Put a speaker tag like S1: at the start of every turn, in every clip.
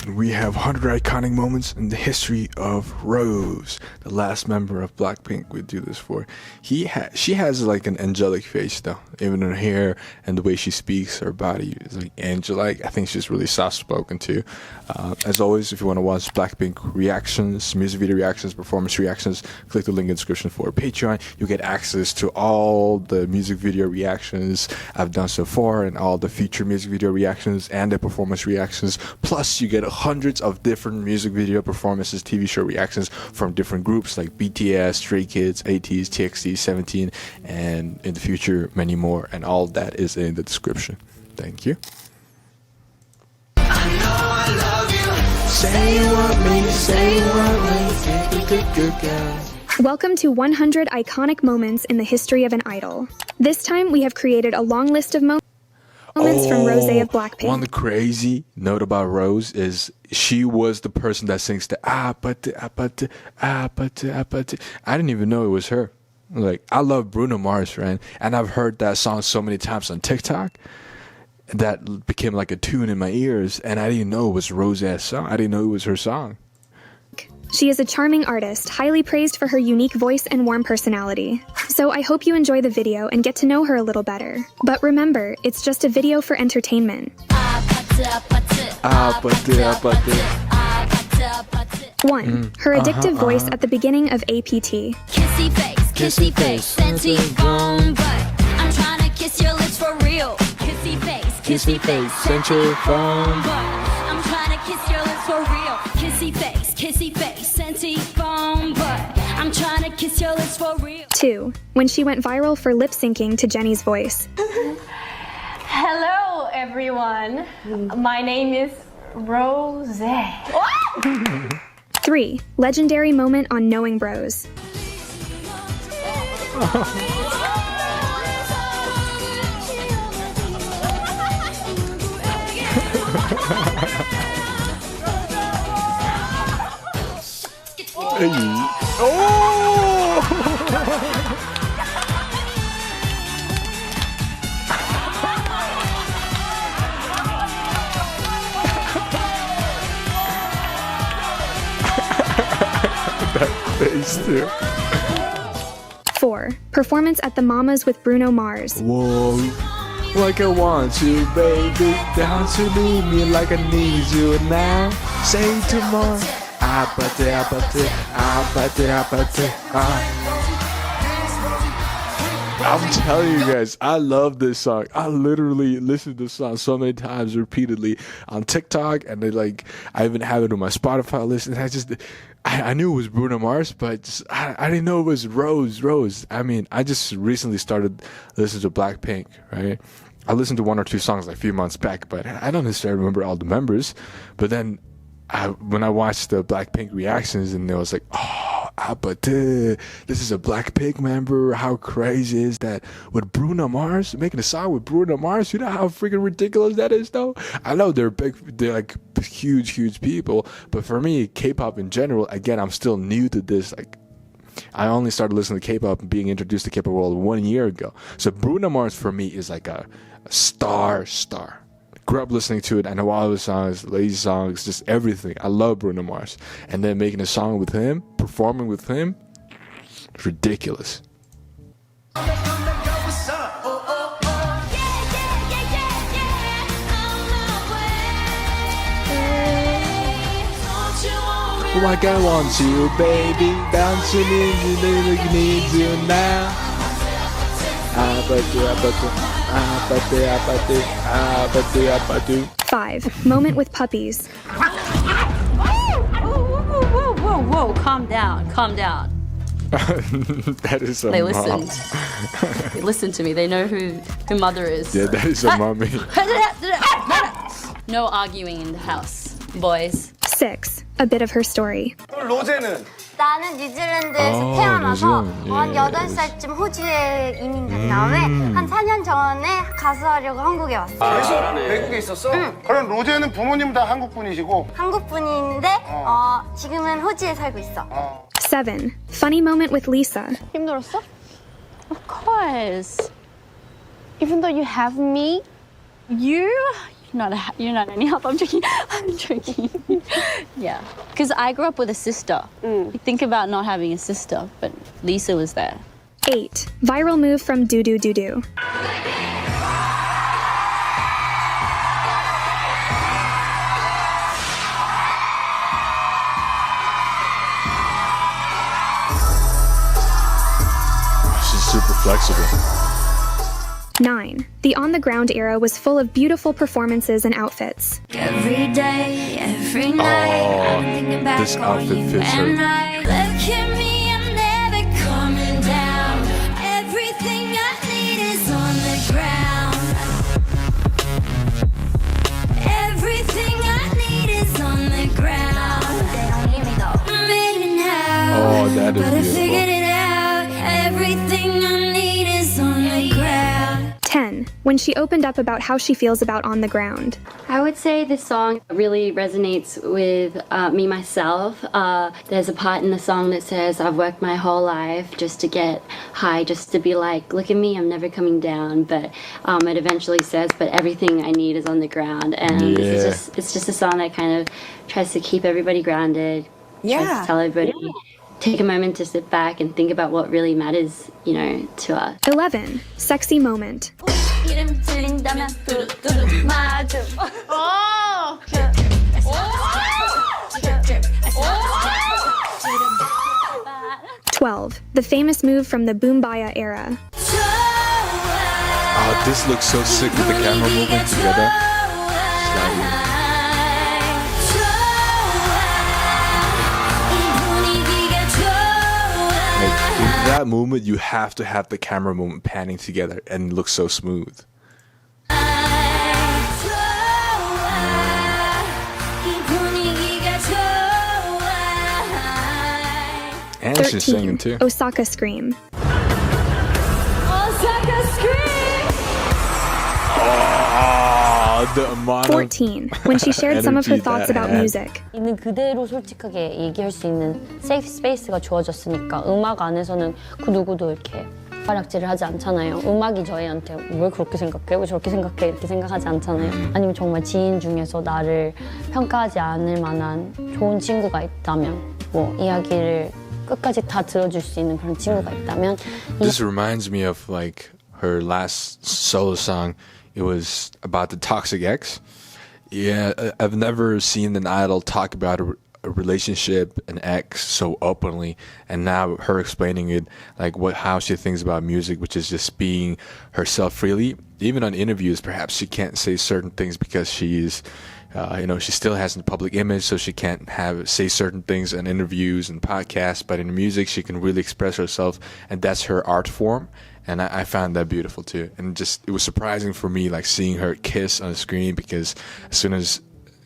S1: we have 100 iconic moments in the history of Rose, the last member of Blackpink we do this for. She has like an angelic face though, even her hair and the way she speaks, her body is like angelic. I think she's really soft-spoken too. As always, if you want to watch Blackpink reactions, music video reactions, performance reactions, click the link in the description for Patreon. You get access to all the music video reactions I've done so far and all the future music video reactions and the performance reactions. Plus, you get hundreds of different music video performances, TV show reactions from different groups like BTS, Stray Kids, ATEEZ, TXT, 17, and in the future, many more. And all that is in the description. Thank you. I know I love you. Say you want me, say you want me. Good girl.
S2: Welcome to 100 iconic moments in the history of an idol. This time we have created a long list of moments from ROSÉ of Blackpink.
S1: One crazy note about Rose is she was the person that sings the I didn't even know it was her. Like, I love Bruno Mars, friend, and I've heard that song so many times on TikTok that became like a tune in my ears, and I didn't know it was Rosé's song. I didn't know it was her song.
S2: She is a charming artist, highly praised for her unique voice and warm personality. So I hope you enjoy the video and get to know her a little better. But remember, it's just a video for entertainment. 1. Her addictive voice at the beginning of APT.
S3: Kissy face, sensey phone, but I'm trying to kiss your lips for real. Kissy face, sensey phone, but I'm trying to kiss your lips for real. Kissy face, sensey phone, but I'm trying to kiss your lips for real.
S2: 2. When she went viral for lip syncing to Jennie's voice.
S4: Hello, everyone. My name is ROSÉ.
S2: 3. Legendary moment on Knowing Bros.
S1: That face too.
S2: 4. Performance at the Mamas with Bruno Mars.
S1: Whoa, like I want you, baby. Down to leave me like I need you now. Say tomorrow. I'm telling you guys, I love this song. I literally listened to this song so many times repeatedly on TikTok, and I even have it on my Spotify list. And I knew it was Bruno Mars, but I didn't know it was Rose. I mean, I just recently started listening to Blackpink, right? I listened to 1 or 2 songs like a few months back, but I don't necessarily remember all the members. But then when I watched the Blackpink reactions, and it was like, but this is a Blackpink member. How crazy is that? With Bruno Mars, making a song with Bruno Mars, you know how freaking ridiculous that is, though? I know they're like huge people, but for me, K-pop in general, again, I'm still new to this. Like, I only started listening to K-pop and being introduced to K-pop world 1 year ago. So Bruno Mars for me is like a star. Grew up listening to it. I know all the songs, lazy songs, just everything. I love Bruno Mars. And then making a song with him, performing with him, ridiculous. Like I want you, baby. Bouncing in, you need you now.
S2: Five. Moment with puppies.
S3: Whoa, calm down.
S1: That is a
S3: They
S1: mom.
S3: listened. They listened to me. They know who mother is.
S1: Yeah, that is a mommy.
S3: No arguing in the house, boys.
S2: 6. A bit of her story.
S5: 로제는?
S6: 나는 뉴질랜드에서 태어나서 한 8살쯤 호주에 이민 간 다음에 한 4년 전에 가수 하려고 한국에 왔어요.
S5: 계속 외국에 있었어? 응. 그럼 로제는 부모님 다 한국 분이시고?
S6: 한국 분인데 지금은 호주에 살고 있어.
S2: 7. Funny moment with Lisa.
S4: 힘들었어?
S3: Of course.
S4: Even though you have me, you
S7: You're not any help. I'm joking. I'm joking. Yeah, because I grew up with a sister. You think about not having a sister, but Lisa was there.
S2: 8. Viral move from Doo Doo Doo Doo.
S1: She's super flexible.
S2: 9. The On the Ground era was full of beautiful performances and outfits.
S3: Every day, every night, I'm thinking back
S1: this
S3: on
S1: outfit
S3: you
S1: fits her.
S3: and I. Look at me, I'm never coming down. Everything I need is on the ground. Everything I need is on the ground. They don't hear me though. Made it now.
S1: Oh, that is
S3: But I figured
S1: beautiful.
S3: it out. Everything I need is on the ground.
S2: 10. When she opened up about how she feels about On the Ground.
S7: I would say this song really resonates with me myself. There's a part in the song that says, I've worked my whole life just to get high, just to be like, look at me, I'm never coming down. But it eventually says, but everything I need is on the ground. And it's just a song that kind of tries to keep everybody grounded, tries to tell everybody, take a moment to sit back and think about what really matters, to us.
S2: 11. Sexy moment.
S3: 이름 들린다면 뚜루뚜루 마주.
S2: 12. The famous move from the Boombaya era.
S1: Oh, this looks so sick with the camera moving together. Sliding. Like, in that moment, you have to have the camera movement panning together and it looks so smooth. And she's
S2: 13.
S1: singing too.
S2: Osaka Scream.
S3: Osaka scream.
S1: Oh, the amount of
S2: 14. When she shared some of her
S1: energy
S2: thoughts
S1: that
S2: about
S1: had.
S2: music.
S8: 있는 그대로 솔직하게 얘기할 수 있는 세이프 스페이스가 주어졌으니까 음악 안에서는 그 누구도 이렇게 숟가락질을 하지 않잖아요. 음악이 저희한테 왜 그렇게 생각해? 왜 저렇게 생각해? 이렇게 생각하지 않잖아요. 아니면 정말 지인 중에서 나를 평가하지 않을 만한 좋은 친구가 있다면 뭐 이야기를 끝까지 다 들어줄 수 있는 그런 친구가 있다면
S1: This reminds me of like her last solo song. It was about the toxic ex. Yeah, I've never seen an idol talk about a relationship, an ex, so openly. And now her explaining it, like how she thinks about music, which is just being herself freely. Even on interviews, perhaps she can't say certain things because she's, she still has a public image, so she can't say certain things in interviews and podcasts. But in music, she can really express herself, and that's her art form. And I found that beautiful too. And it was surprising for me, like seeing her kiss on the screen, because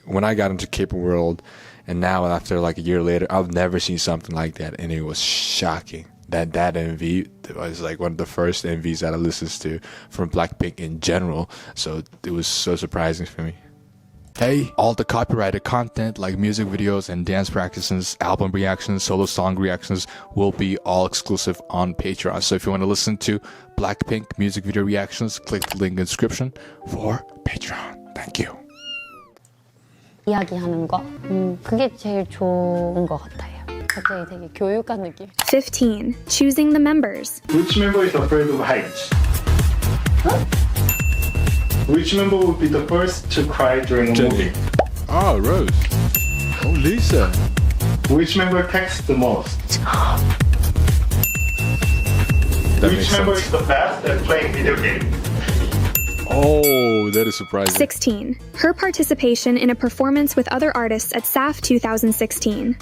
S1: when I got into K-pop world, and now after like a year later, I've never seen something like that, and it was shocking. That MV was like one of the first MVs that I listened to from Blackpink in general. So it was so surprising for me. Hey, all the copyrighted content like music videos and dance practices, album reactions, solo song reactions will be all exclusive on Patreon. So if you want to listen to Blackpink music video reactions, click the link in the description for Patreon. Thank you.
S8: 이야기하는 거 그게 제일 좋은 것 같아요. 갑자기 되게 교육한 느낌.
S2: 15. Choosing the members.
S9: Which member is afraid of heights? Which member would be the first to cry during a
S1: Jenny.
S9: movie?
S1: Oh, Rose. Oh, Lisa.
S9: Which member texts the most?
S1: That
S9: Which
S1: makes
S9: member
S1: sense.
S9: is the best at playing video games?
S1: Oh, that is surprising.
S2: 16. Her participation in a performance with other artists at SAF 2016.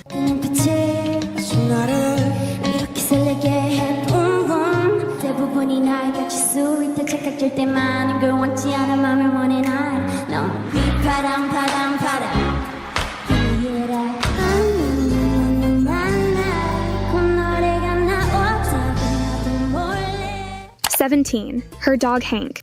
S3: 이렇게 설레게 해 boom 대부분이 날 겹칠 수 있다 착각될 때만은 걸 원치 않아 맘을 원해 난 넌 휘파람 바람 이해라 넌 만나 그 노래가 나왔다고 나도 몰래
S2: 17. Her dog Hank.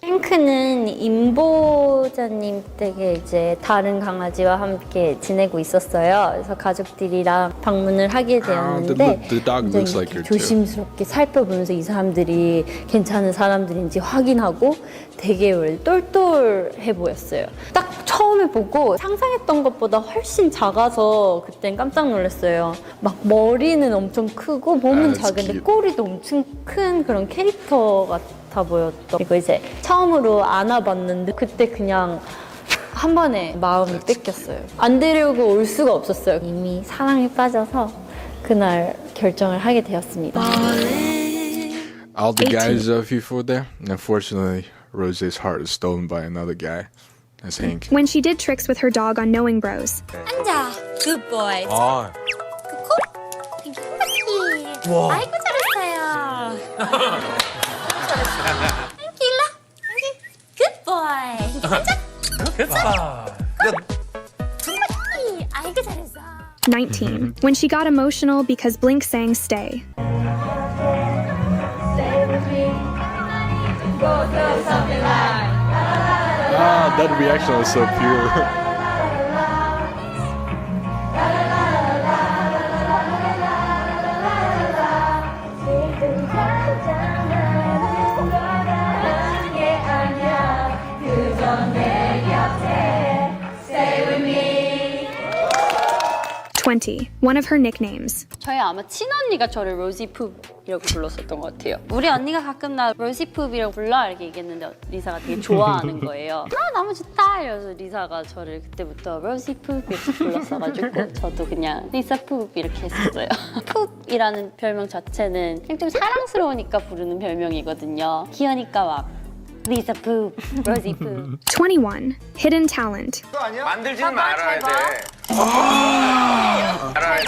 S8: 핑크는 인보 보호자님 댁에 이제 다른 강아지와 함께 지내고 있었어요. 그래서 가족들이랑 방문을 하게 되었는데
S1: the dog looks like her too.
S8: 조심스럽게 살펴보면서 이 사람들이 괜찮은 사람들인지 확인하고 되게 똘똘해 보였어요. 딱 처음에 보고 상상했던 것보다 훨씬 작아서 그땐 깜짝 놀랐어요. 막 머리는 엄청 크고 몸은
S1: That's
S8: 작은데
S1: cute.
S8: 꼬리도 엄청 큰 그런 캐릭터 같아 보였던. 그리고 이제 처음으로 안아봤는데 그때 그냥 한 번에 마음이 뺏겼어요. 안 데려오고 올 수가 없었어요. 이미 사랑에 빠져서 그날 결정을 하게 되었습니다.
S1: All the guys before there, unfortunately, Rosé's heart is stolen by another guy. That's Hank.
S2: When she did tricks with her dog on Knowing Bros,
S6: 앉아. Good boy.
S10: 아,
S6: 와. 아이고 잘했어요. 여기 일로. 여기. Good boy. 앉아.
S10: 됐다.
S6: 아이고 잘했어.
S2: 19, when she got emotional because Blink sang Stay.
S1: Ah, that reaction was so pure.
S2: One of her nicknames.
S8: 저희 아마 친언니가 저를 로지풋이라고 불렀었던 것 같아요. 우리 언니가 가끔 나 로지풋이라고 불러 이렇게 얘기했는데 리사가 되게 좋아하는 거예요. 아 너무 좋다 이러면서 리사가 저를 그때부터 로지풋 이렇게 불렀어가지고 저도 그냥 리사풋 이렇게 했었어요. 풋이라는 별명 자체는 그냥 좀 사랑스러우니까 부르는 별명이거든요. 귀여우니까 막 리사 푸, 로지 푸.
S2: 21, hidden talent.
S5: 만들지는 말아야 돼. 알아야 돼.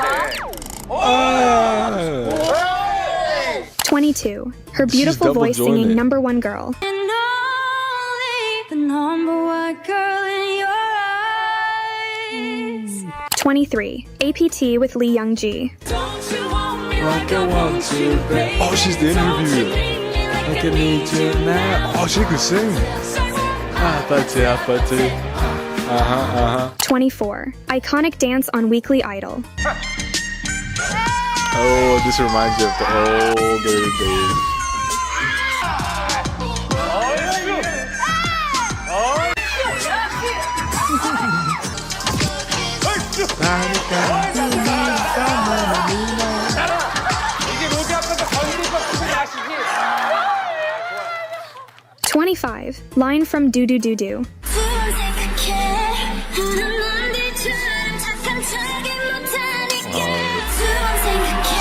S2: 22, her beautiful
S1: double
S2: voice singing
S1: jointed.
S2: #1 girl.
S3: And only the number one girl in your eyes.
S2: 23, APT with Lee Young-ji.
S3: Don't you want me
S1: Like I want you, babe. Oh, she's the interview. I can need you now. Oh, she could sing. Ah, that's it, that's it.
S2: 24, iconic dance on Weekly Idol.
S1: Oh, this reminds you of the older days.
S10: 이게 로제 앞에서 건드릴 거 쓰지 마시지.
S2: 25, line from Do Do Do Do.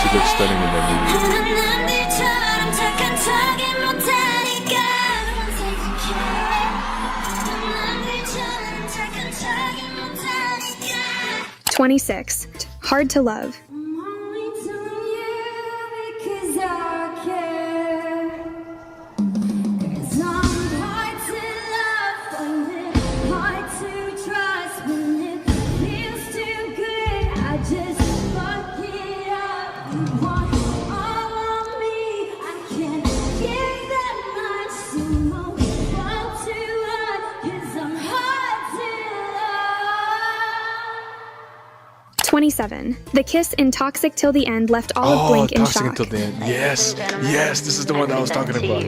S1: She looks stunning in that movie.
S2: 26, hard to love. The kiss in Toxic Till the End left all of Blink in
S1: Toxic
S2: shock.
S1: Until the End. Yes, yes, this is the one I was talking about.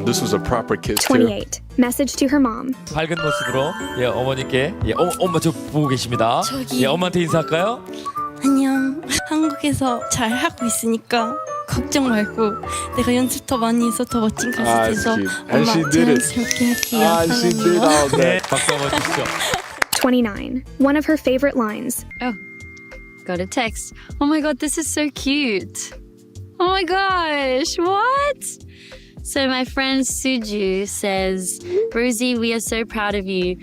S1: This was a proper kiss too.
S2: 28, message to her mom.
S11: 밝은 모습으로 예 어머니께 예 엄마 저 보고 계십니다. 예 엄마한테 인사할까요?
S12: 안녕. 한국에서 잘 하고 있으니까 걱정 말고 내가 연습 더 많이 해서 더 멋진 가수 돼서
S1: And she
S12: 엄마
S1: did it.
S12: 자연스럽게 할게요.
S1: She did all
S11: 네
S1: that.
S11: 박수 한번 주시죠.
S2: 29, one of her favorite lines.
S7: Got a text. Oh my god, this is so cute. Oh my gosh, what? So my friend Suju says, Rosie, we are so proud of you.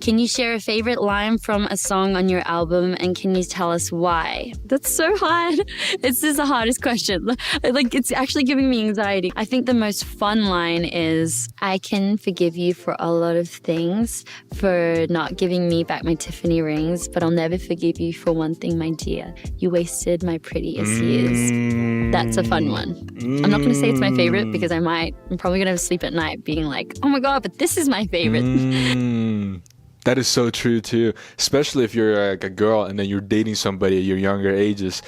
S7: Can you share a favorite line from a song on your album, and can you tell us why? That's so hard. This is the hardest question. Like, it's actually giving me anxiety. I think the most fun line is, I can forgive you for a lot of things, for not giving me back my Tiffany rings, but I'll never forgive you for one thing, my dear. You wasted my prettiest years. That's a fun one. I'm not going to say it's my favorite because I'm probably going to sleep at night being like, oh my God, but this is my favorite.
S1: That is so true too, especially if you're like a girl and then you're dating somebody at your younger ages,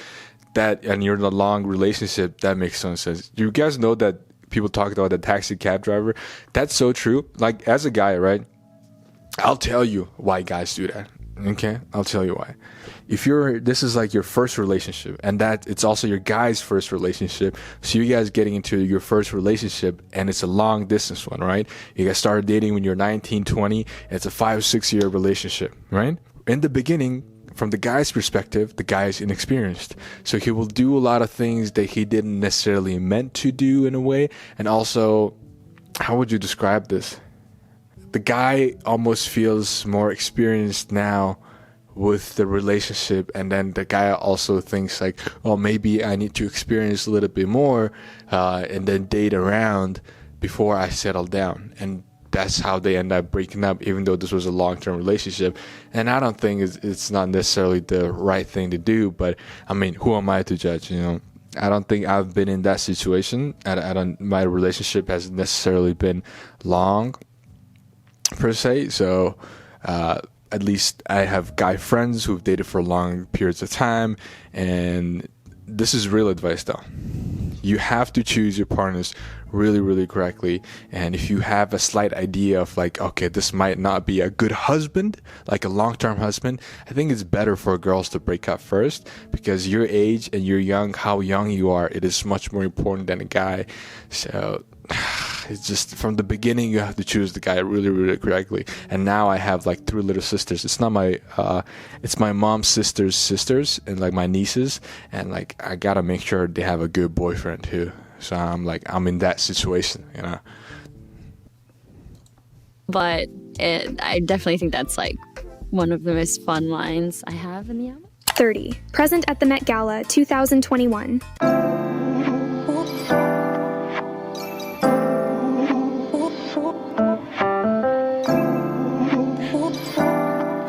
S1: and you're in a long relationship. That makes some sense. You guys know that people talk about the taxi cab driver. That's so true. Like, as a guy, right? I'll tell you why guys do that. Okay, I'll tell you why. If this is like your first relationship, and that it's also your guy's first relationship, so you guys getting into your first relationship, and it's a long distance one, right? You guys started dating when you're 19, 20, and it's a 5 or 6 year relationship, right? In the beginning, from the guy's perspective, the guy is inexperienced, so he will do a lot of things that he didn't necessarily meant to do in a way, and also, how would you describe this? The guy almost feels more experienced now with the relationship, and then the guy also thinks like, oh, maybe I need to experience a little bit more and then date around before I settle down. And that's how they end up breaking up, even though this was a long-term relationship. And I don't think it's not necessarily the right thing to do, but I mean, who am I to judge, you know? I don't think I've been in that situation. My relationship hasn't necessarily been long per se, so at least I have guy friends who've dated for long periods of time, and this is real advice though. You have to choose your partners really, really correctly, and if you have a slight idea of like, okay, this might not be a good husband, like a long-term husband, I think it's better for girls to break up first, because your age and how young you are, it is much more important than a guy. So it's just from the beginning you have to choose the guy really, really correctly. And now I have like 3 little sisters. It's not it's my mom's sisters and like my nieces, and like I gotta make sure they have a good boyfriend too. So I'm in that situation, you know.
S7: But I definitely think that's like one of the most fun lines I have in the album.
S2: 30. Present at the Met Gala 2021.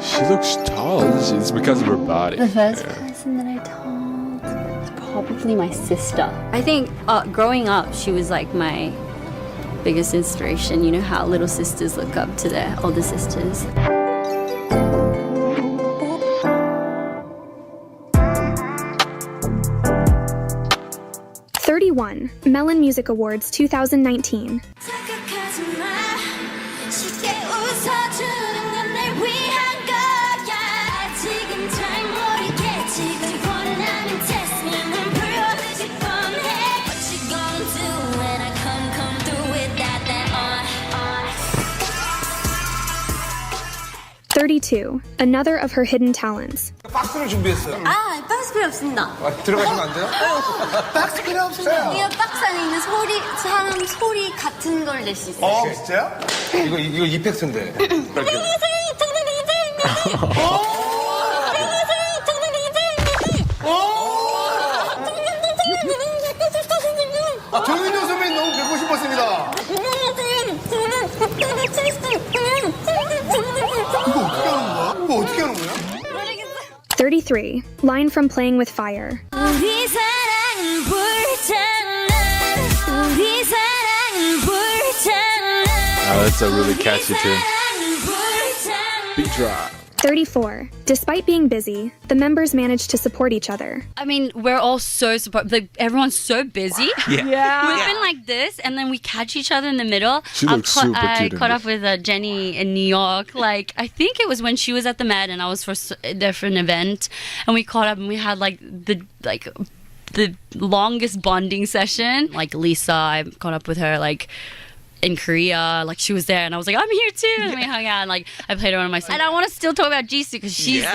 S1: She looks tall. It's because of her body.
S7: The first person that I told was probably my sister. I think growing up, she was like my biggest inspiration. You know how little sisters look up to their older sisters.
S2: Melon Music Awards 2019. Another of her hidden talents.
S10: 박스를 준비했어요.
S6: 아, 박스 필요 없습니다.
S10: 들어가시면 안 돼요?
S6: 박스 필요 없습니다. 이 박스 안에 있는 사람 소리 같은 걸 낼 수 있어요.
S10: 진짜요? 이거 이펙트인데. 정인호 선배님 너무 뵙고 싶었습니다. 이거 어떻게 하는 거야?
S2: 33. Line from Playing with Fire.
S1: That's a really catchy tune. Beat drop.
S2: 34. Despite being busy, the members managed to support each other.
S7: I mean, we're all so supportive. Like, everyone's so busy.
S11: Yeah.
S7: We've been like this, and then we catch each other in the middle.
S1: She looks super cute.
S7: I caught up with Jenny in New York. Like, I think it was when she was at the Met, and I was there for an event, and we caught up, and we had the longest bonding session. Like Lisa, I caught up with her in Korea, she was there, and I was like, I'm here too, and we hung out, and I played her one of my songs. And I want to still talk about Jisoo because she's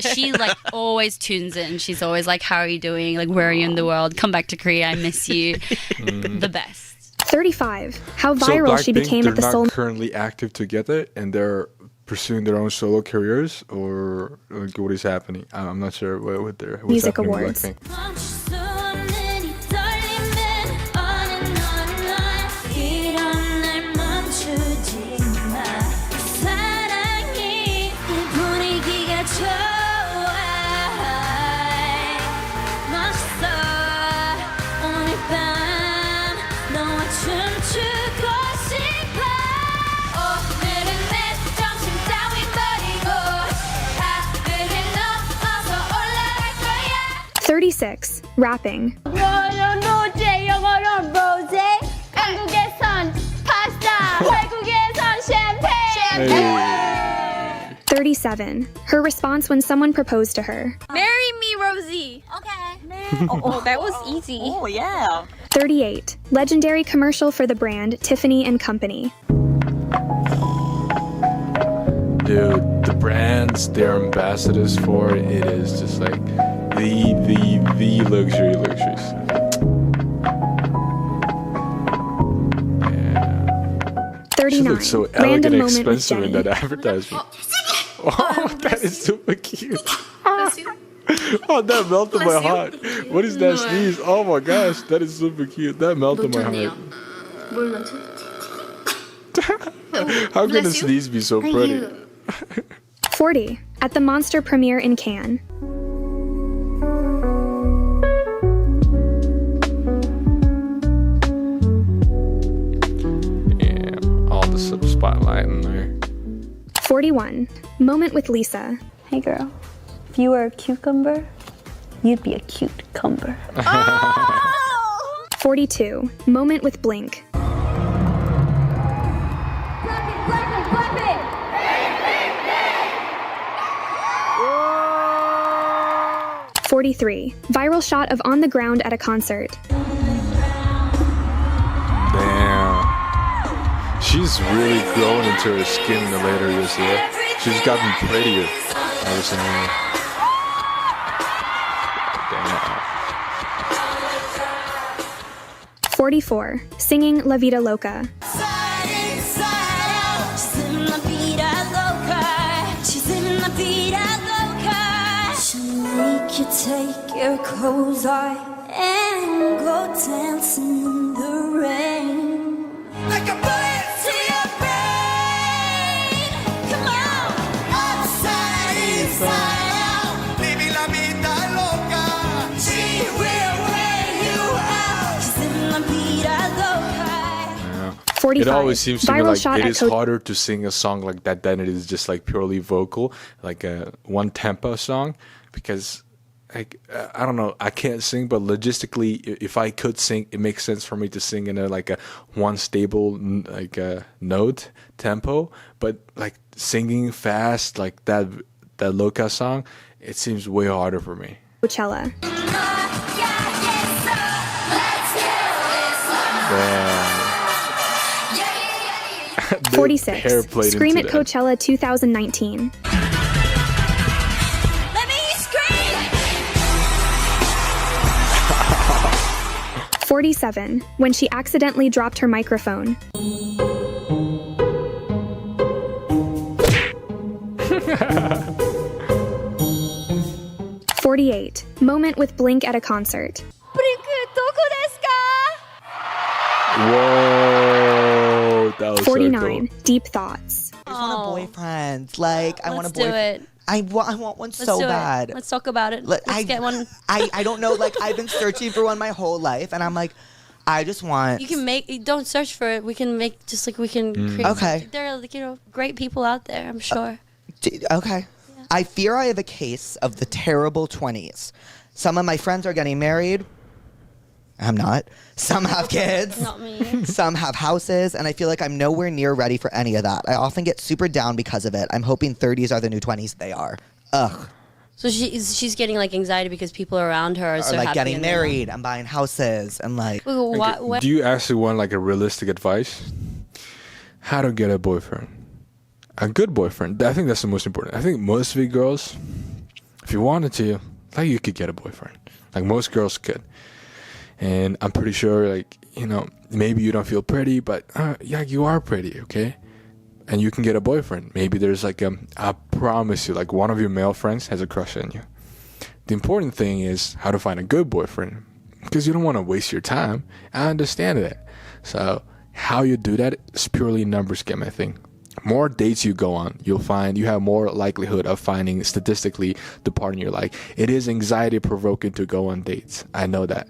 S7: she always tunes in. She's always like, how are you doing? Where are you in the world? Come back to Korea, I miss you. The best.
S2: 35. How viral she became at the Soul.
S1: They're not currently active together, and they're pursuing their own solo careers, or like, what is happening? I'm not sure what what's
S2: Music
S1: happening
S2: awards.
S1: with Blackpink.
S2: (36) Rapping.
S6: 로제, 영어로 로제. 한국에선 파스타, 외국에선 샴페인.
S2: 37) Her response when someone proposed to her.
S12: Marry me, Rosie.
S6: Okay.
S12: Oh, that was easy.
S13: Oh, yeah.
S2: 38) Legendary commercial for the brand Tiffany & Company.
S1: Dude, the brands they're ambassadors for, it is just like the luxuries. Yeah.
S2: 39)
S1: She looks so
S2: Random
S1: elegant and
S2: moment with
S1: expensive in
S2: Jenny.
S1: that advertisement. Oh, that is super cute. Oh, that melted my heart. What is that sneeze? Oh my gosh, that is super cute. That melted my heart. How can a sneeze be so pretty?
S2: 40) At the Monster premiere in Cannes.
S1: Yeah, all the spotlight in there.
S2: 41) Moment with Lisa.
S8: Hey girl, if you were a cucumber, you'd be a cute cumber.
S2: 42) Moment with Blink. 43) Viral shot of on the ground at a concert.
S1: Damn. She's really grown into her skin in the later years here. She's gotten prettier. I was saying. Damn.
S2: 44) Singing La Vida Loca.
S3: You take your clothes off and go dancing in the rain. Like a bullet to your brain. Come on, upside, inside out. Living la vida loca. She will wear you out. She's in la vida loca.
S2: 45)
S1: It always seems to me
S2: Viral
S1: like
S2: shot
S1: it
S2: at
S1: is harder to sing a song like that than it is just like purely vocal, like a one tempo song, because like I don't know, I can't sing, but logistically, if I could sing, it makes sense for me to sing in a like a one stable like a note tempo. But like singing fast like that Loca song, it seems way harder for me.
S2: Coachella.
S1: The
S2: 46)
S1: hair played
S2: Scream at
S1: into that.
S2: Coachella 2019. 47) When she accidentally dropped her microphone. 48) Moment with Blink at a concert.
S1: Whoa, that was
S2: 49)
S1: so cool.
S2: Deep thoughts.
S13: I just want a boyfriend. Like, I want a
S8: Let's do
S13: boyfriend.
S8: it.
S13: I want one so
S8: Let's do
S13: bad.
S8: it. Let's talk about it.
S13: Like,
S8: Let's get one.
S13: I don't know. Like, I've been searching for one my whole life, and I'm like, I just want.
S8: You can make. Don't search for it. We can make just like we can create.
S13: Okay.
S8: something. There are like, great people out there. I'm sure.
S13: Okay. Yeah. I fear I have a case of the terrible 20s. Some of my friends are getting married. I'm not. Some have kids.
S8: Not me.
S13: Some have houses, and I feel like I'm nowhere near ready for any of that. I often get super down because of it. I'm hoping 30s are the new 20s. They are. Ugh.
S8: So she's getting like anxiety because people around her are so
S13: like
S8: happy
S13: getting
S8: and
S13: married and buying houses and like.
S1: Okay, do you actually want like a realistic advice? How to get a boyfriend? A good boyfriend. I think that's the most important. I think most of you girls, if you wanted to, like you could get a boyfriend. Like most girls could. And I'm pretty sure, like, you know, maybe you don't feel pretty, but yeah, you are pretty, okay? and you can get a boyfriend. Maybe there's like I promise you, like one of your male friends has a crush on you. The important thing is how to find a good boyfriend, because you don't want to waste your time. I understand that. So how you do that is purely numbers game, I think. More dates you go on, you'll find you have more likelihood of finding statistically the partner you like. It is anxiety provoking to go on dates. I know that.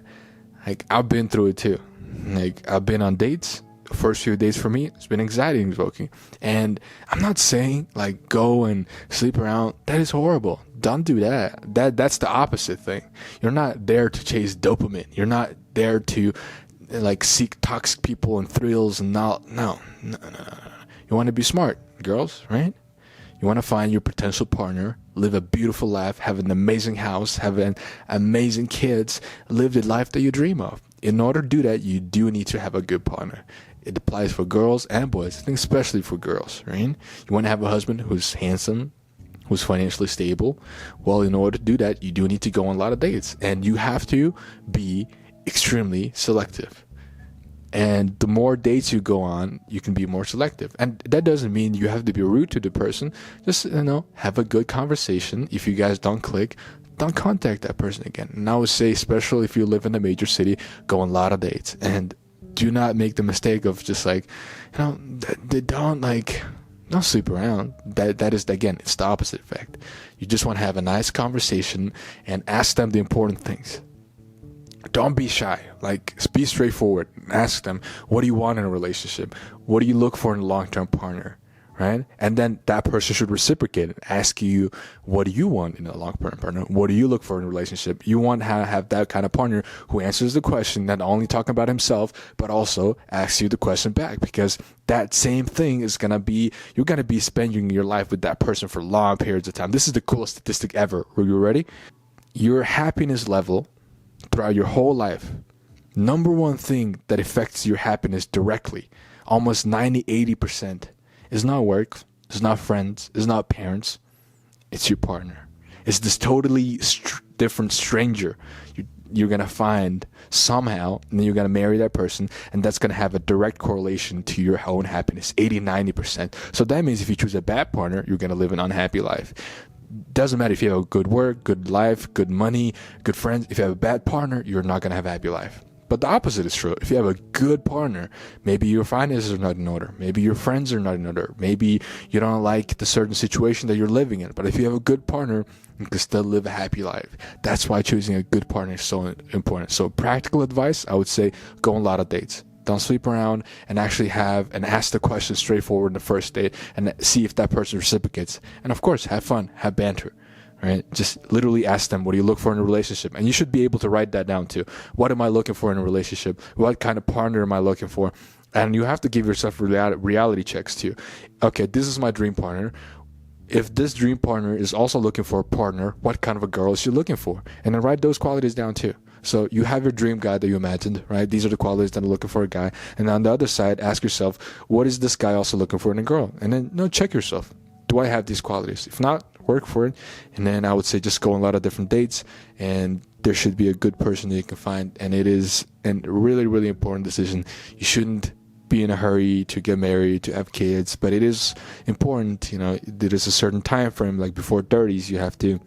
S1: Like I've been through it too. Like I've been on dates. The first few days for me, it's been anxiety provoking. And I'm not saying like go and sleep around. That is horrible. Don't do that. That's the opposite thing. You're not there to chase dopamine. You're not there to like seek toxic people and thrills and no. You want to be smart, girls, right? You want to find your potential partner, live a beautiful life, have an amazing house, have an amazing kids, live the life that you dream of. In order to do that, you do need to have a good partner. It applies for girls and boys. I think especially for girls, right? You want to have a husband who's handsome, who's financially stable. Well, in order to do that, you do need to go on a lot of dates, and you have to be extremely selective. And the more dates you go on, you can be more selective. And that doesn't mean you have to be rude to the person. Just, have a good conversation. If you guys don't click, don't contact that person again. And I would say, especially if you live in a major city, go on a lot of dates. And do not make the mistake of just like, don't sleep around. That is, again, it's the opposite effect. You just want to have a nice conversation and ask them the important things. Don't be shy. Like, be straightforward. Ask them, what do you want in a relationship? What do you look for in a long-term partner? Right? And then that person should reciprocate it. Ask you, what do you want in a long-term partner? What do you look for in a relationship? You want to have that kind of partner who answers the question, not only talking about himself, but also asks you the question back. Because that same thing is going to be, you're going to be spending your life with that person for long periods of time. This is the coolest statistic ever. Are you ready? Your happiness level throughout your whole life, number one thing that affects your happiness directly, almost 90-80%, is not work, it's not friends, it's not parents, it's your partner. It's this totally different stranger you're gonna find somehow, and then you're gonna marry that person, and that's gonna have a direct correlation to your own happiness, 80-90%. So that means if you choose a bad partner, you're gonna live an unhappy life. Doesn't matter if you have good work, good life, good money, good friends. If you have a bad partner, you're not going to have a happy life. But the opposite is true. If you have a good partner, maybe your finances are not in order. Maybe your friends are not in order. Maybe you don't like the certain situation that you're living in. But if you have a good partner, you can still live a happy life. That's why choosing a good partner is so important. So practical advice, I would say go on a lot of dates. Don't sleep around, and actually ask the question straightforward in the first date and see if that person reciprocates. And of course, have fun, have banter, right? Just literally ask them, what do you look for in a relationship? And you should be able to write that down too. What am I looking for in a relationship? What kind of partner am I looking for? And you have to give yourself reality checks too. Okay, this is my dream partner. If this dream partner is also looking for a partner, what kind of a girl is she looking for? And then write those qualities down too. So you have your dream guy that you imagined, right? These are the qualities that are looking for a guy. And on the other side, ask yourself, what is this guy also looking for in a girl? And then check yourself. Do I have these qualities? If not, work for it. And then I would say just go on a lot of different dates, and there should be a good person that you can find. And it is a really, really important decision. You shouldn't be in a hurry to get married, to have kids, but it is important, there is a certain time frame, like before 30s, you have to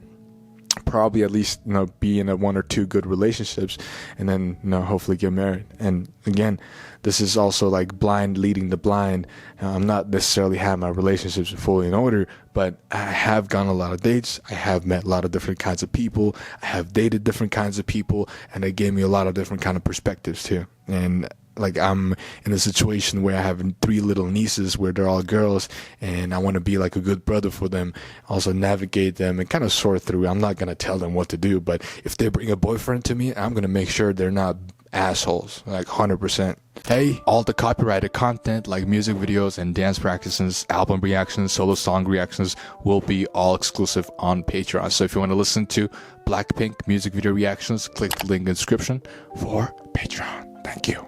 S1: probably at least be in one or two good relationships, and then hopefully get married. And again, this is also like blind leading the blind. I'm not necessarily have my relationships fully in order, but I have gone on a lot of dates. I have met a lot of different kinds of people. I have dated different kinds of people, and they gave me a lot of different kind of perspectives too. And like, I'm in a situation where I have 3 little nieces where they're all girls, and I want to be like a good brother for them, also navigate them and kind of sort through. I'm not going to tell them what to do, but if they bring a boyfriend to me, I'm going to make sure they're not assholes, like 100%. Hey, all the copyrighted content like music videos and dance practices, album reactions, solo song reactions will be all exclusive on Patreon. So if you want to listen to Blackpink music video reactions, click the link in the description for Patreon. Thank you.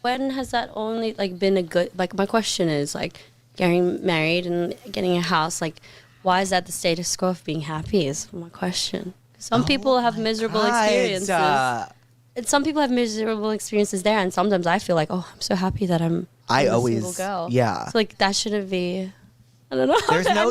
S8: When has that only been a good, my question is getting married and getting a house, why is that the status quo of being happy is my question. Some people have miserable experiences. Some people have miserable experiences there, and sometimes I feel like, oh, I'm so happy that I'm a single girl.
S13: Yeah.
S8: So like that shouldn't be. I don't know.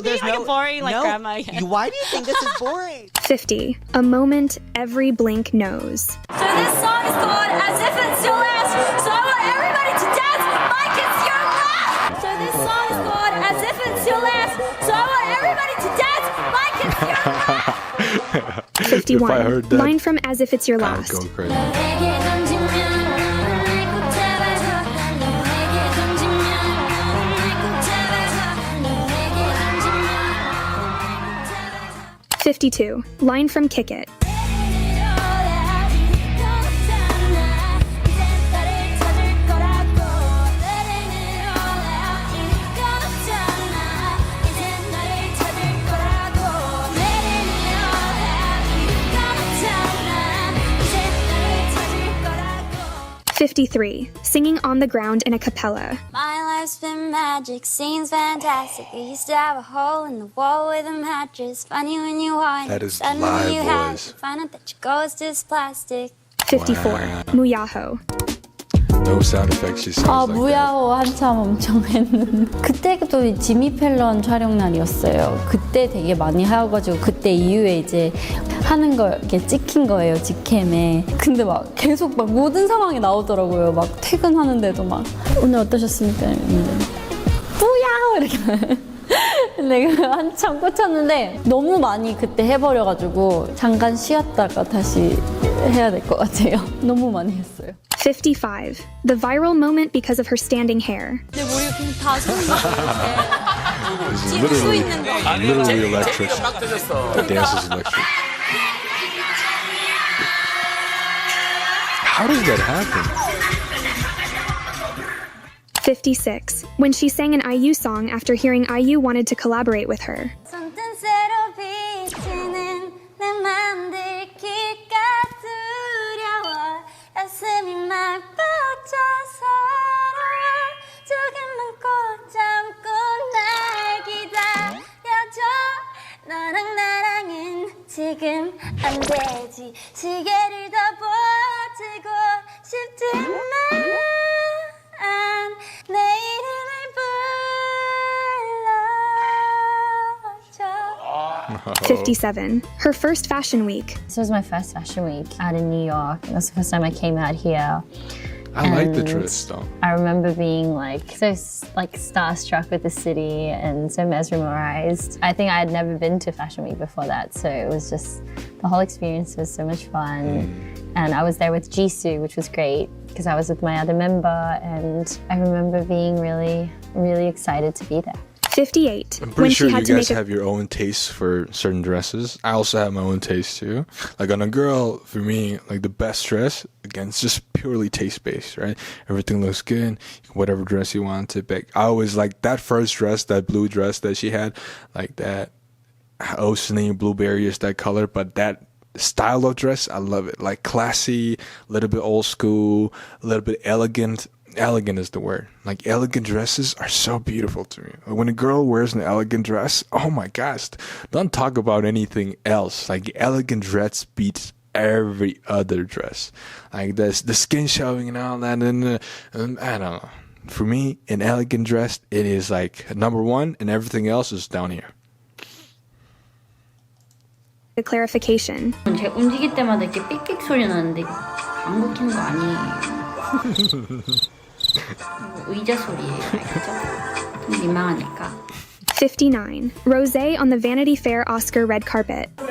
S13: There's no
S8: boring like grandma.
S13: Why do you think this is boring?
S2: 50. A moment every blink knows.
S3: So this song is called As If It's Your Last. So I want everybody to dance like it's your last. So this song is called As If It's Your Last. So I want everybody to dance like it's your last.
S2: 51.
S1: If I heard that,
S2: line from As If It's Your
S1: I'd
S2: Last.
S1: go crazy. 52. Line from Kick It. '53. Singing on the ground in a cappella.
S6: My life's been magic, seems fantastic. I used to have a hole in the wall with a mattress. Funny when you want
S1: That
S6: it,
S1: is
S6: suddenly
S1: live
S6: you have
S1: voice.
S6: it. Find out that your ghost is plastic.
S2: 54.
S1: Wow.
S2: Muyaho.
S1: No sound effects. She sounds
S8: 아
S1: like
S8: 무야호 한참 엄청 했는데 그때도 지미 펠런 촬영 날이었어요. 그때 되게 많이 하여가지고 그때 이후에 이제 하는 걸 이렇게 찍힌 거예요 직캠에. 근데 막 계속 막 모든 상황이 나오더라고요. 막 퇴근하는데도 막 오늘 어떠셨습니까? 무야호 이렇게. 내가 한참 꽂혔는데 너무 많이 그때 해버려가지고 잠깐 쉬었다가 다시 해야 될 것 같아요. 너무 많이 했어요.
S2: 55. The viral moment because of her standing hair.
S8: 내 머리 그냥 다 속는
S1: It's literally electric. The dance is electric. How does that happen?
S2: 56. When she sang an IU song after hearing IU wanted to collaborate with her.
S6: 손등 새로 비치는 내 맘 들킬까 두려워 가슴이 막 벅차 서러워 조금만 꼭 참고 날 기다려줘 너랑 나랑은 지금 안 되지 시계를 더 버티고 싶지만 내 이름을 불러줘
S2: 57. Her first fashion week.
S7: This was my first fashion week out in New York. It was the first time I came out here.
S1: I like the
S7: And
S1: dress though.
S7: I remember being like so like starstruck with the city and so mesmerized. I think I had never been to Fashion Week before that, so it was just the whole experience was so much fun. And I was there with Jisoo, which was great because I was with my other member, and I remember being really, really excited to be there.
S2: 58.
S1: I'm
S2: When
S1: pretty
S2: she
S1: sure you
S2: had to
S1: guys
S2: make a
S1: have your own taste for certain dresses. I also have my own taste too. Like on a girl, for me, like the best dress, again, it's just purely taste based, right? Everything looks good. Whatever dress you want to pick. I always like that first dress, that blue dress that she had, like that oceany blueberry is that color, but that style of dress, I love it. Like classy, a little bit old school, a little bit elegant. Elegant is the word. Like elegant dresses are so beautiful to me. When a girl wears an elegant dress, oh my gosh, don't talk about anything else. Like elegant dress beats every other dress. Like this, the skin showing and all that. And I don't know. For me, an elegant dress, it is like number one, and everything else is down here.
S2: a clarification.
S7: 제가 움직일 때마다 이렇게 삑삑 소리 나는데 안 긁히는 거 아니에요. 의자 소리예요, 알겠죠? 좀 민망하니까.
S2: 59. Rosé on the Vanity Fair Oscar red carpet.
S1: Oh,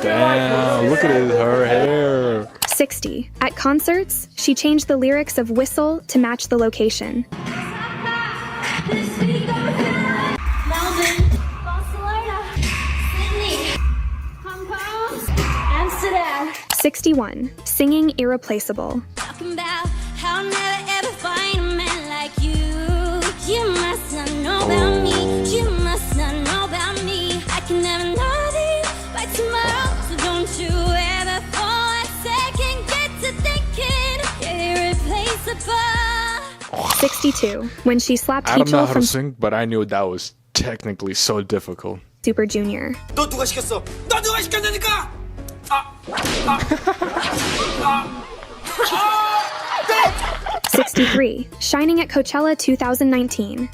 S1: damn, look at her hair.
S2: 60. At concerts, she changed the lyrics of Whistle to match the location.
S4: Amsterdam.
S2: 61. Singing Irreplaceable.
S3: Talking about how I'll never ever find a man like you. You must not know about me. You must not know about me. I can never know this by tomorrow. So don't you ever for a second get to thinking you're irreplaceable.
S2: 62. When she slapped
S1: I don't know
S2: Hichol
S1: how
S2: from
S1: to sing, but I knew that was technically so difficult.
S2: Super Junior.
S10: 너 누가 시켰어? 너 누가 시켰냐니까?
S2: 63. Shining at Coachella 2019.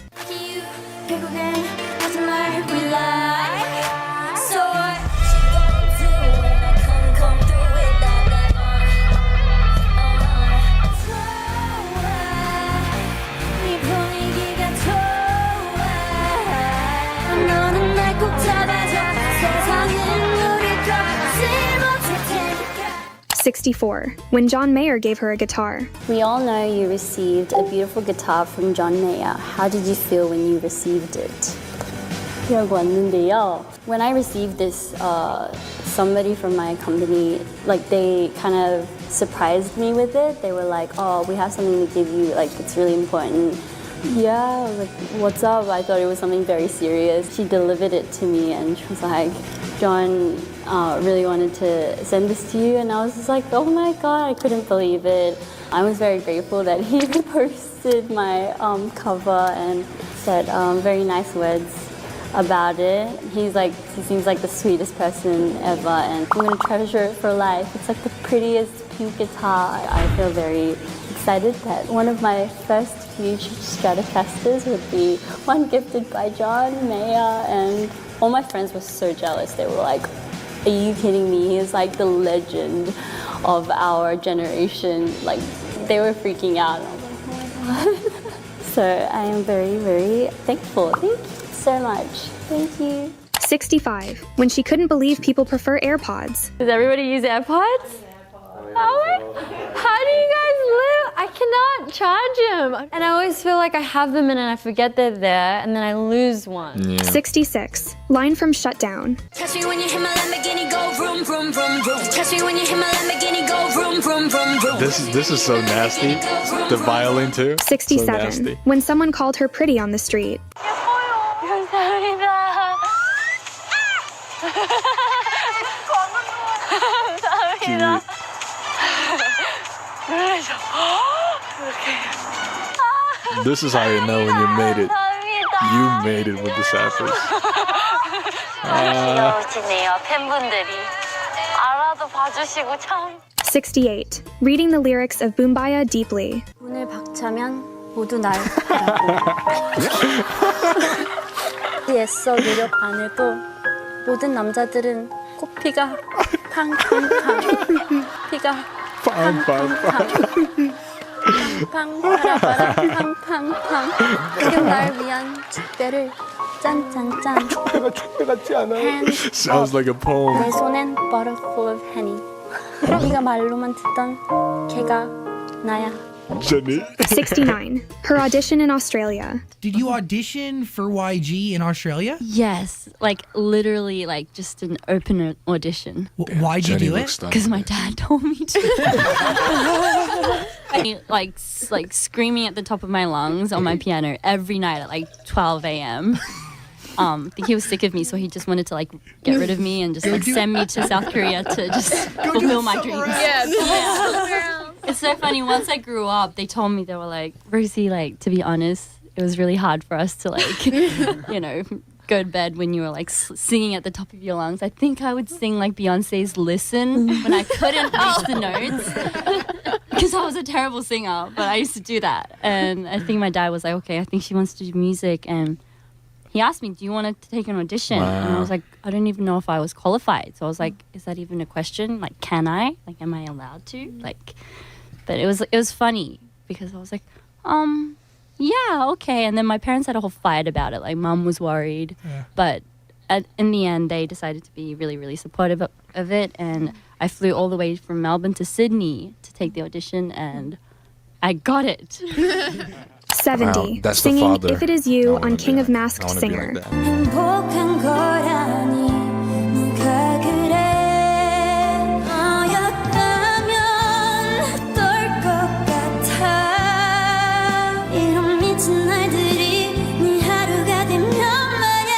S2: '64. When John Mayer gave her a guitar.
S7: We all know you received a beautiful guitar from John Mayer. How did you feel when you received it? When I received this, somebody from my company, like they kind of surprised me with it. They were like, "Oh, we have something to give you. Like it's really important." Yeah, like what's up? I thought it was something very serious. She delivered it to me, and she was like, "John really wanted to send this to you," and I was just like, "Oh my god!" I couldn't believe it. I was very grateful that he posted my cover and said very nice words about it. He seems like the sweetest person ever, and I'm gonna treasure it for life. It's like the prettiest pink guitar. I feel very excited that one of my first huge Stratocasters would be one gifted by John Mayer, and all my friends were so jealous. They were like, "Are you kidding me? He's like the legend of our generation." Like they were freaking out. I was like, "Oh my god." So I am very, very thankful. Thank you so much. Thank you.
S2: 65. When she couldn't believe people prefer AirPods.
S7: Does everybody use AirPods? Oh, how do you guys live? I cannot charge them. And I always feel like I have them and then I forget they're there and then I lose one.
S2: Yeah. 66. Line from Shutdown.
S3: Touch me when you hit my Lamborghini, go vroom, vroom, vroom, vroom. Touch me when you hit my Lamborghini, go vroom, vroom, vroom, vroom.
S1: This is so nasty. The violin too.
S2: 67.
S1: So nasty.
S2: When someone called her pretty on the street.
S1: This is how you know when you made it. You made it with the sappers.
S8: 귀여우시네요, 팬분들이. 알아도 봐주시고 참.
S2: 68. Reading the lyrics of Boombaya deeply.
S7: 문을 박차면 모두 날 바라보. 애써 노력 안 해도 모든 남자들은 코피가 팡팡팡 피가 팡팡팡 팡파라파라 팡팡팡 지금 날 위한 축배를 짠짠짠
S1: Sounds like a poem.
S7: 내 손엔 bottle full of honey 네가 말로만 듣던 걔가 나야.
S1: Jenny.
S2: 69. Her audition in Australia.
S14: Did you audition for YG in Australia?
S15: Yes, like literally, like just an open audition.
S14: Why'd you do it?
S15: Because my dad told me to. I like screaming at the top of my lungs on my piano every night at like 12 a.m. I think he was sick of me, so he just wanted to like get rid of me and just like send me to South Korea to just fulfill my dreams. Yeah. It's so funny. Once I grew up, they told me, they were like, "Rosie, like to be honest, it was really hard for us to like, you know, go to bed when you were like singing at the top of your lungs. I think I would sing like Beyonce's Listen when I couldn't reach the notes because I was a terrible singer, but I used to do that. And I think my dad was like, okay, I think she wants to do music. And he asked me, do you want to take an audition?
S1: Wow.
S15: And I was like, I don't even know if I was qualified. So I was like, is that even a question? Like, can I? Like, am I allowed to? Like, but it was funny because I was like, yeah, okay. And then my parents had a whole fight about it. Like, mom was worried. Yeah. But in the end, they decided to be really, really supportive of it. And I flew all the way from Melbourne to Sydney to take the audition, and I got it.
S2: 70.
S1: Wow, that's
S2: Singing
S1: the father.
S2: If It Is You on King of Masked Singer.
S3: 행복한 거라니 누가 그래 너였다면 어떨 것 같아 이런 미친 날들이 네 하루가 되면 말야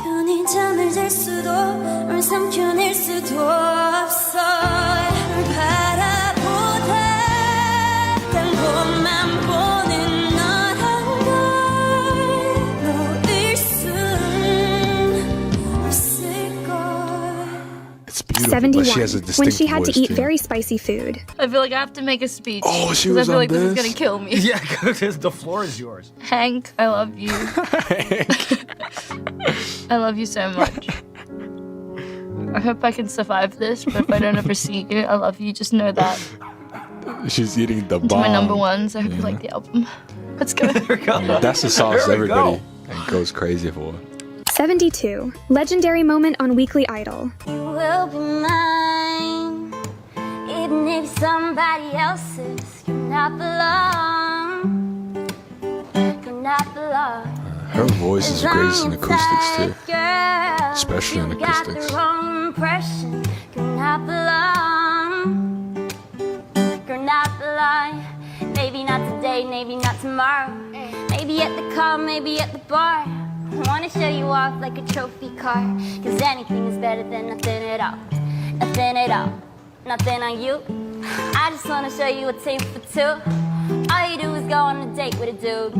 S3: 편히 잠을 잘 수도 널 삼켜낼 수도 없어 널 바라보다 단 것만 보는 너란 걸 놓을 순 없을 거야
S1: beautiful, but she has a
S2: 71.
S1: distinct
S2: When she had
S1: voice
S2: to eat
S1: too.
S2: very spicy food.
S4: I feel like I have to make a speech.
S1: Oh, she
S4: 'cause
S1: was
S4: I feel
S1: on
S4: like this is
S1: this?
S4: gonna kill me.
S10: Yeah, the floor is yours.
S4: Hank, I love you. I love you so much. I hope I can survive this, but if I don't ever see you, I love you. Just know that.
S1: She's eating the
S4: To
S1: bomb.
S4: my number ones. I hope you like the album. Let's go.
S1: That's the sauce
S10: There we
S1: everybody
S10: go.
S1: goes crazy for.
S2: 72. Legendary moment on Weekly Idol.
S6: You will be mine, even if somebody else's. You're not belong. You're not belong.
S1: Her voice is great in acoustics too,
S6: Girl,
S1: especially in
S6: you got
S1: acoustics.
S6: the wrong impression. You're not belong. You're not belong. Maybe not today, maybe not tomorrow. Maybe at the car, maybe at the bar. I wanna show you off like a trophy car. Cause anything is better than nothing at all. Nothing at all. Nothing on you. I just wanna show you a tape for two. All you do is go on a date with a dude.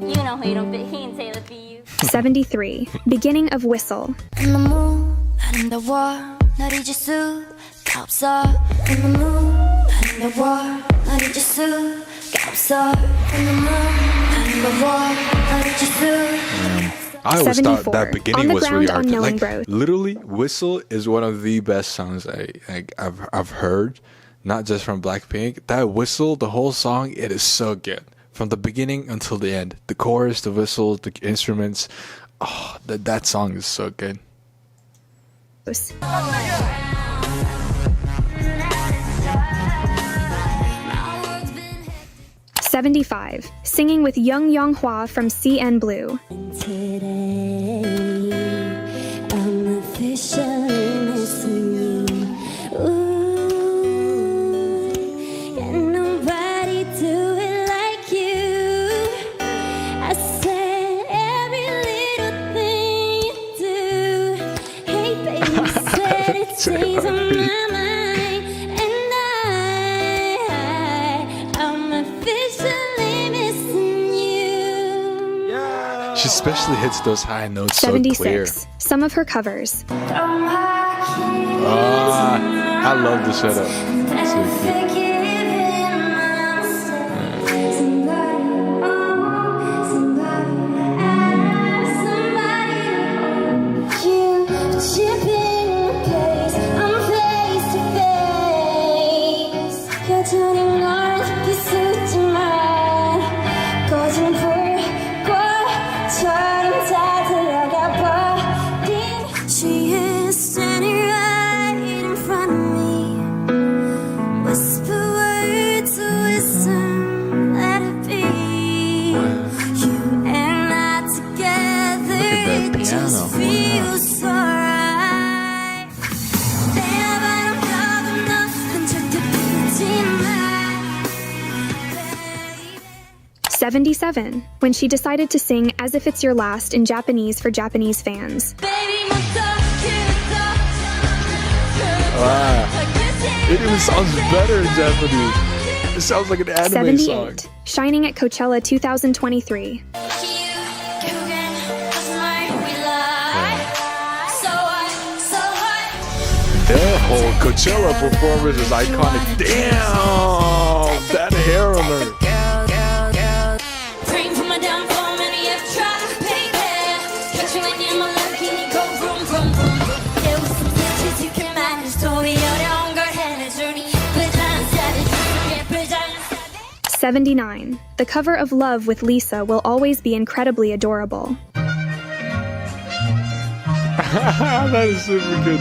S6: You know he don't fit, he ain't tailored for you.
S2: 73. Beginning of Whistle.
S3: 너무 아름다워 널 잊을 수가 없어 너무 아름다워 널 잊을 수가 없어 너무 아름다워 널 잊을 수
S1: I always thought
S2: 74.
S1: that
S2: On
S1: beginning
S2: the
S1: was really
S2: ground,
S1: hard.
S2: unknowing
S1: Like
S2: growth.
S1: literally, Whistle is one of the best songs I've heard, not just from Blackpink. That whistle, the whole song, it is so good from the beginning until the end. The chorus, the whistle, the instruments. Oh, that song is so good.
S2: 75. Singing with Young Hwa from CN Blue.
S3: Today I'm officially missing you. Ooh, and nobody do it like you. I said every little thing you do. Hey baby, you said it stays on my mind, and I'm officially missing you.
S1: She especially hits those high notes so
S2: 76.
S1: clear.
S2: Some of her covers.
S1: I love the setup. So cute.
S3: She is standing right in front of me. Whisper words of wisdom, let it be. You and I together, it just feels so right. 내가 바라보는 넌 절대 보이지 마.
S2: 77. When she decided to sing As If It's Your Last in Japanese for Japanese fans.
S1: It even sounds better in Japanese. It sounds like an anime
S2: 78.
S1: song.
S2: Shining at Coachella 2023.
S1: Their whole Coachella performance is iconic. Damn! That hair on her.
S3: Savage.
S2: 79. The cover of Love with Lisa will always be incredibly adorable.
S1: That is super good.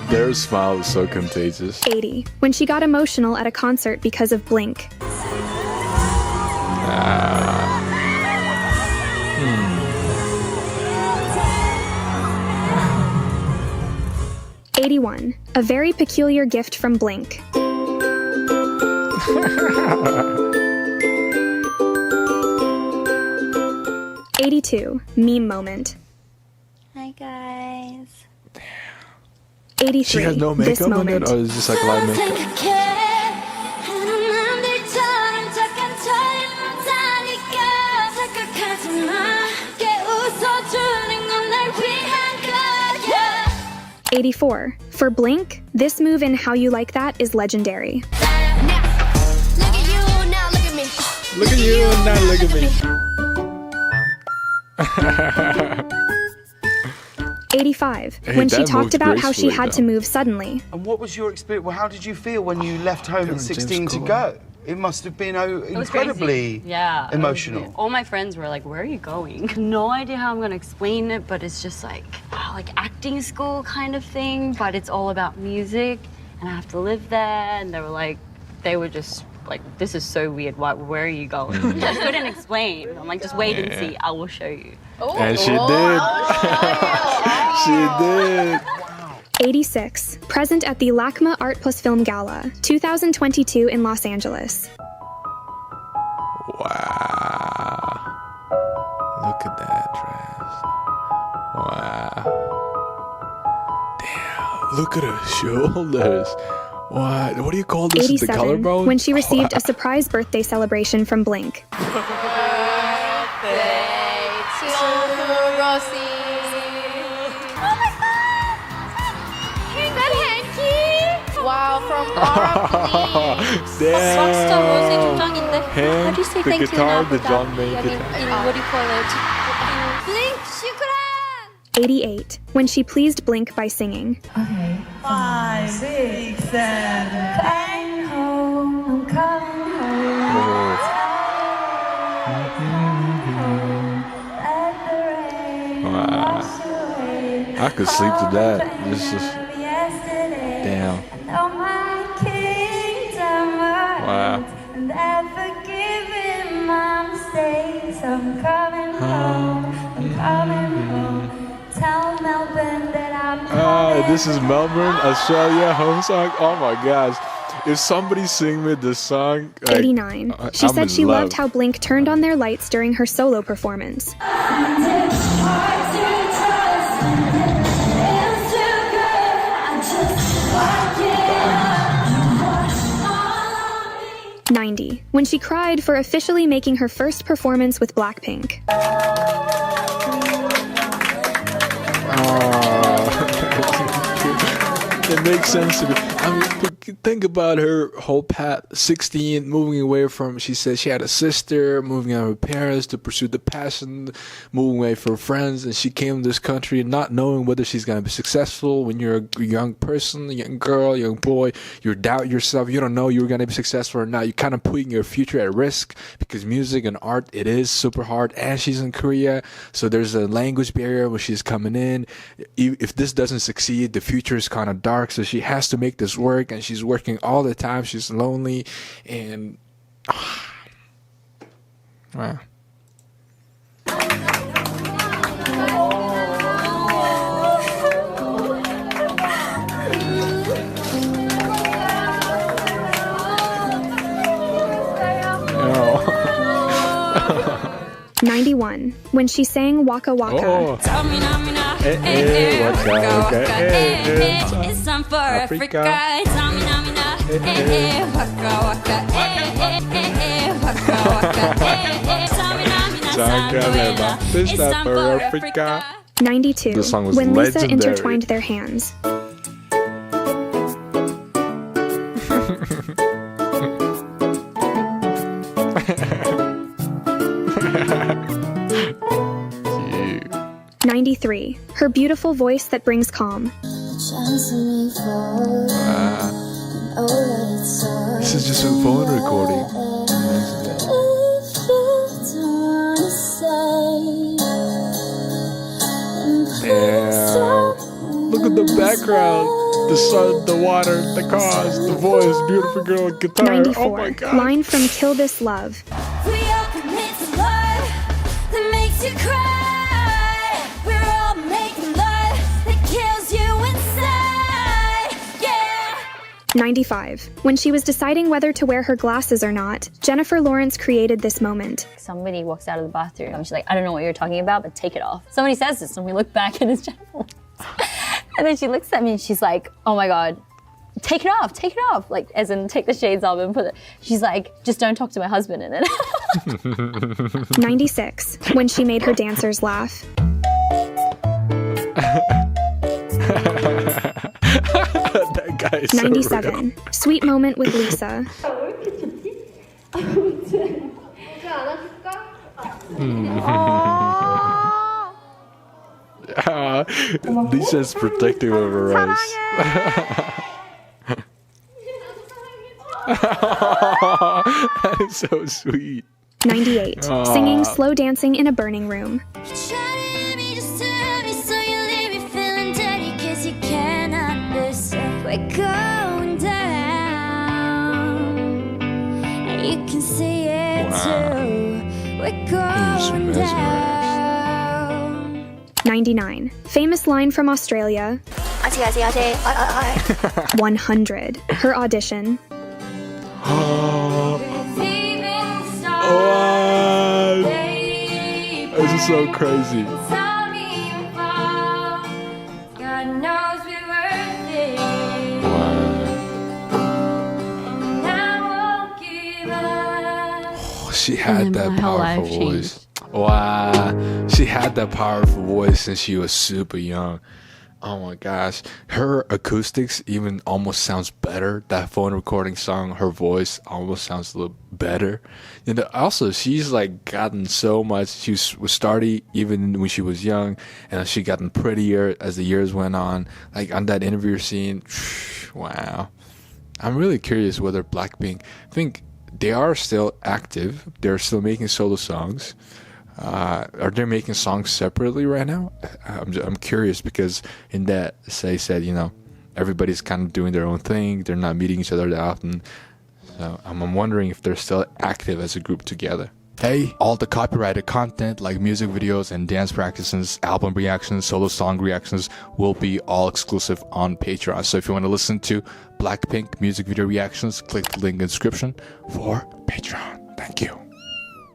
S1: Their smile is so contagious.
S2: 80. When she got emotional at a concert because of Blink. 81. A very peculiar gift from Blink. 82. Meme moment.
S6: Hi guys.
S2: 83.
S1: She has no
S2: This
S1: makeup on it,
S2: moment.
S1: or is it just like light makeup?
S2: 84. For Blink, this move in How You Like That is legendary.
S1: Look at you, now look at me.
S2: 85.
S5: Hey,
S2: When she
S5: that
S2: talked
S5: moved
S2: about how she
S5: gracefully,
S2: had to move suddenly.
S5: And what was your experience? Well, how did you feel when you left home at 16 to go? It must have been
S15: It was
S5: incredibly
S15: crazy. Yeah,
S5: emotional.
S15: All my friends were like, "Where are you going?" No idea how I'm gonna explain it, but it's just like acting school kind of thing. But it's all about music, and I have to live there. And they were just like, "This is so weird. Where are you going?" I couldn't explain. I'm like, "Just wait and see. I will show you."
S1: And she did. She did.
S2: 86. Present at the LACMA Art Plus Film Gala, 2022 in Los Angeles.
S1: Wow. Look at that dress. Wow. Damn. Look at her shoulders. What do you call this? The
S2: 87.
S1: collarbone?
S2: When she received a surprise birthday celebration from Blink.
S16: Wow, from R&B.
S1: Damn.
S16: Rockstar ROSÉ 조장인데. How do you say
S1: the
S16: thank you
S1: guitar,
S16: now
S1: the
S16: without
S1: John Mayer
S16: yelling
S1: guitar.
S16: in, what do you call it? Blink, shukran!
S2: 88. When she pleased Blink by singing.
S17: 5, 6, 7. Coming home, I'm coming home.
S1: Wow. I could sleep to that. This is damn. Wow.
S17: And I've forgiven my mistakes. I'm coming home. I'm coming home. Tell Melbourne that I'm coming.
S1: This is Melbourne, Australia, home song. Oh my gosh. If somebody sing me this song,
S2: 89. She said she loved how Blink turned on their lights during her solo performance. 90. When she cried for officially making her first performance with Blackpink.
S1: It makes sense to me. I mean, think about her whole path. 16, moving away from, she said she had a sister, moving out of her parents to pursue the passion, moving away from friends, and she came to this country not knowing whether she's going to be successful. When you're a young person, a young girl, young boy, you doubt yourself. You don't know you're going to be successful or not. You're kind of putting your future at risk because music and art, it is super hard, and she's in Korea, so there's a language barrier when she's coming in. If this doesn't succeed, the future is kind of dark. So she has to make this work, and she's working all the time. She's lonely, and wow.
S2: Oh. 91. When she sang Waka Waka.
S1: Oh.
S3: It's time for Africa.
S1: It's time for Africa.
S2: 92.
S1: The song was
S2: when Lisa
S1: legendary.
S2: intertwined their hands.
S1: Cute.
S2: 93. Her beautiful voice that brings calm.
S1: This is just a phone recording. Damn. Look at the background. The sun, the water, the cars, the voice, beautiful girl, guitar.
S2: 94.
S1: Oh my god.
S2: Line from Kill This Love.
S3: We all commit to love that makes you cry. We're all making love that kills you inside. Yeah.
S2: 95. When she was deciding whether to wear her glasses or not, Jennifer Lawrence created this moment.
S8: Somebody walks out of the bathroom. She's like, I don't know what you're talking about, but take it off. Somebody says this, and we look back, and it's Jennifer Lawrence. And then she looks at me, and she's like, oh my God, take it off. Like, as in, take the shades off and put it. She's like, just don't talk to my husband in it.
S2: 96. When she made her dancers laugh.
S1: It's so
S2: 97. Sweet moment with Lisa.
S1: Lisa's protective of her rice. That is so sweet.
S2: 98. Singing slow dancing in a burning room.
S17: We're going down, and you can see it too. We're going down.
S2: 99. Famous line from Australia. 100. Her audition.
S1: This is so crazy.
S17: God knows we were there. And I won't give up.
S1: She had that powerful voice. Wow. She had that powerful voice since she was super young. Oh my gosh. Her acoustics even almost sounds better. That phone recording song, her voice almost sounds a little better. And also, she's like gotten so much. She was starting even when she was young, and she gotten prettier as the years went on. Like on that interview scene, wow. I'm really curious whether Blackpink, I think they are still active. They're still making solo songs. Are they making songs separately right now? I'm curious because in that they said, you know, everybody's kind of doing their own thing. They're not meeting each other that often. So I'm wondering if they're still active as a group together. Hey, all the copyrighted content like music videos and dance practices, album reactions, solo song reactions will be all exclusive on Patreon. So if you want to listen to Blackpink music video reactions, click the link in the description for Patreon. Thank you.